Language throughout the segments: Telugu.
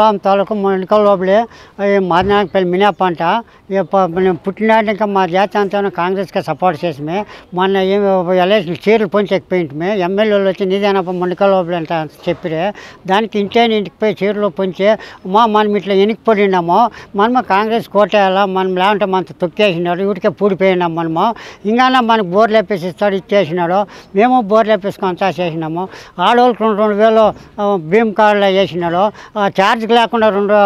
రామ్ తాలూకు మునకల లోపలే మాదినాయకపల్లి మినా పంట నేను పుట్టినాడు ఇంకా మా జాతి అంతా కాంగ్రెస్కి సపోర్ట్ చేసి మొన్న ఎలక్షన్ చీరలు పొంచెక్కిపోయింటే ఎమ్మెల్యేలు వచ్చి నిజానప్ప మునకల లోపల అంట చెప్పిరే దానికి ఇంటికి పోయి చీరలు పొంచి మనం ఇట్లా ఎనికిపోయినాము మనము కాంగ్రెస్ కోటేయాలా మనం లేకుంటే మనతో తొక్కేసినాడు వీటికే పూడిపోయినాము మనము ఇంకా మనకు బోర్లు వేపేసి ఇస్తాడు ఇచ్చేసినాడు మేము బోర్లు వేపేసుకొని అంతా చేసినాము ఆడవాళ్ళకి 2,000 భీమ్ కార్డులో వేసినాడు ఛార్జ్కి లేకుండా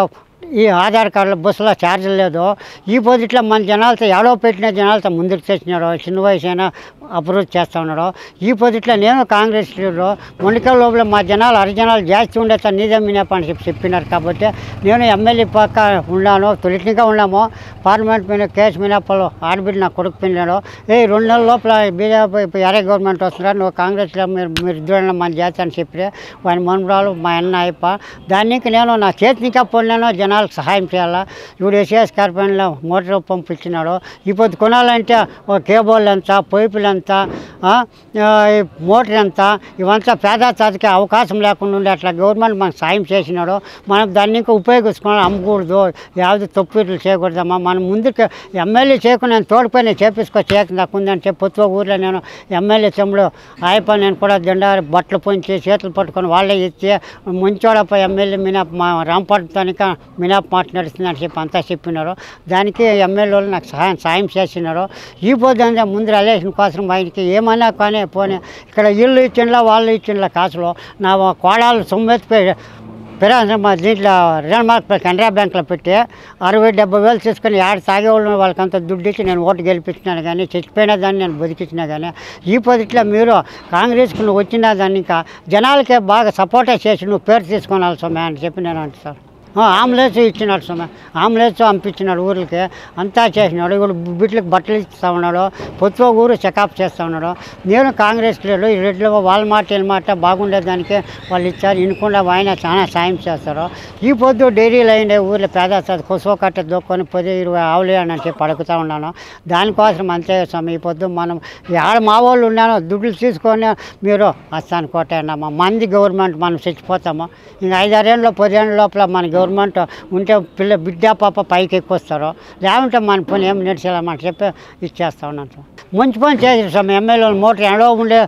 ఈ ఆధార్ కార్డులో బస్సులో ఛార్జీలు లేదు ఈ పొద్దుట్లో మన జనాలతో ఏడవ పెట్టిన జనాలతో ముందుకు తెచ్చినాడు చిన్న వయసు అయినా అభివృద్ధి చేస్తూ ఉన్నాడు ఈ పొద్దుట్లో నేను కాంగ్రెస్ మునికల లోపల మా జనాలు అరజనాలు జాస్తి ఉండేది నిజం వినేపని చెప్పినారు కాబట్టి నేను ఎమ్మెల్యే పక్క ఉన్నాను తొలిటిగా ఉన్నాము పార్లమెంట్ మీద కేసు మినప్పలు ఆడబిడ్డ నా కొడుకు పిన్నాడు 2 నెలల లోపల బీజేపీ ఎర్ర గవర్నమెంట్ వస్తున్నారు నువ్వు కాంగ్రెస్లో మీరు ఇద్దరు మన జాతి అని చెప్పి వాని మనుమరాలు మా అన్న అయిప దానికి నేను నా చేతినికా పొందాను జనాలకు సహాయం చేయాలా ఇప్పుడు ఎస్ఎస్ కార్పొరేషన్లో మోటార్ పంపు ఇచ్చినాడు ఇప్పుడు కొనాలంటే కేబుల్ ఎంత పైపులు ఎంత మోటార్ ఎంత ఇవంతా పేద చదికే అవకాశం లేకుండా ఉండే అట్లా గవర్నమెంట్ మనకు సాయం చేసినాడు మనం దాన్ని ఇంకా ఉపయోగించుకోవాలి అమ్మకూడదు యాவது తప్పులు చేయకూడదమ్మా మనం ముందుకు ఎమ్మెల్యే చేయకుండా నేను తోడుపోయి చేయకుందాకుందంటే పొత్తు ఊర్లో నేను ఎమ్మెల్యే చెమ్ముడు ఆయప్ప నేను కూడా జెండా బట్టలు పొంచి చేతులు పట్టుకొని వాళ్ళే ఇచ్చి ముంచోడప్ప ఎమ్మెల్యే మినాప్ మా రాంపట్తానిక మినాప్ మాట నడుస్తుందని చెప్పి అంతా చెప్పినారు దానికి ఎమ్మెల్యేలు నాకు సాయం చేసినారు ఈ పొద్దు ముందు ఎలక్షన్ కోసం ఆయనకి ఏమన్నా కానీ పోనీ ఇక్కడ ఇల్లు ఇచ్చిండ్లా వాళ్ళు ఇచ్చిండ్లా కాసులో నా కోడాలు సొమ్మెత్తిపోయి మా దీంట్లో రుణమార్క్ కెనరా బ్యాంకులో పెట్టి 60-70 వేలు తీసుకొని తాగేవాళ్ళు వాళ్ళకంతా దుడ్డు ఇచ్చి నేను ఓటు గెలిపించినాను కానీ చచ్చిపోయినా దాన్ని నేను బతికించినా కానీ ఈ పొద్దుట్లో మీరు కాంగ్రెస్కి నువ్వు వచ్చినా దాన్ని ఇంకా జనాలకే బాగా సపోర్టే చేసి నువ్వు పేరు తీసుకోవాలి సొమ్మె అని చెప్పి నేను అంటే సార్ ఆంబులెన్స్ ఇచ్చినాడు సొమ్మె ఆంబులెన్స్ పంపించినాడు ఊరికి అంతా చేసినాడు ఇప్పుడు బిడ్డలకు బట్టలు ఇస్తూ ఉన్నాడు పొత్తు ఊరు చెకప్ చేస్తూ ఉన్నాడు నేను కాంగ్రెస్ లేదు ఈ రెడ్లు వాళ్ళ మాట వీళ్ళ మాట బాగుండేదానికి వాళ్ళు ఇచ్చారు ఇనుకుండా ఆయన చాలా సాయం చేస్తారు ఈ పొద్దు డైరీలు అయిండే ఊర్లో పేద కొసవ కట్ట దొక్కొని 10-20 ఆవులు అని చెప్పి అడుగుతూ ఉన్నాను దానికోసం అంతే సొమ్మె ఈ పొద్దు మనం ఆడ మా వాళ్ళు ఉన్నాను దుడ్లు తీసుకొని మీరు వస్తాను కోటేనమ్మా మంది గవర్నమెంట్ మనం చచ్చిపోతాము ఇంకా 5-6 ఏళ్ళలో 10 ఏళ్ళ లోపల మన గవర్నమెంట్ ఉంటే బిడ్డ పాప పైకి ఎక్కువస్తారు లేకుంటే మన పని ఏం నడిచేయాలని చెప్పి ఇచ్చేస్తా ఉన్నాను మంచి పని చేసి సొమ్మె ఎమ్మెల్యేలు మోటార్ ఎండో ఉండే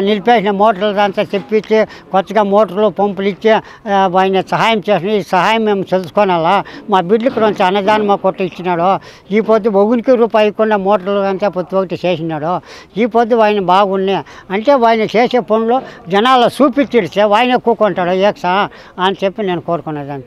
నిలిపేసిన మోటార్లు అంతా తెప్పించి కొత్తగా మోటార్లు పంపులు ఇచ్చి ఆయన సహాయం చేసిన ఈ సహాయం మేము తెలుసుకోనాలా మా బిడ్డలకు కొంచెం అన్నదానం మా కొట్టు ఇచ్చినాడు ఈ పొద్దు ₹1 ఇవ్వకుండా మోటార్లు అంతా పొద్దు ఒకటి చేసినాడు ఈ పొద్దు ఆయన బాగున్నాయి అంటే ఆయన చేసే పనులు జనాలు చూపించిడితే ఆయన ఎక్కువ కొంటాడు ఏక్సా అని చెప్పి నేను కోరుకునేది అంతే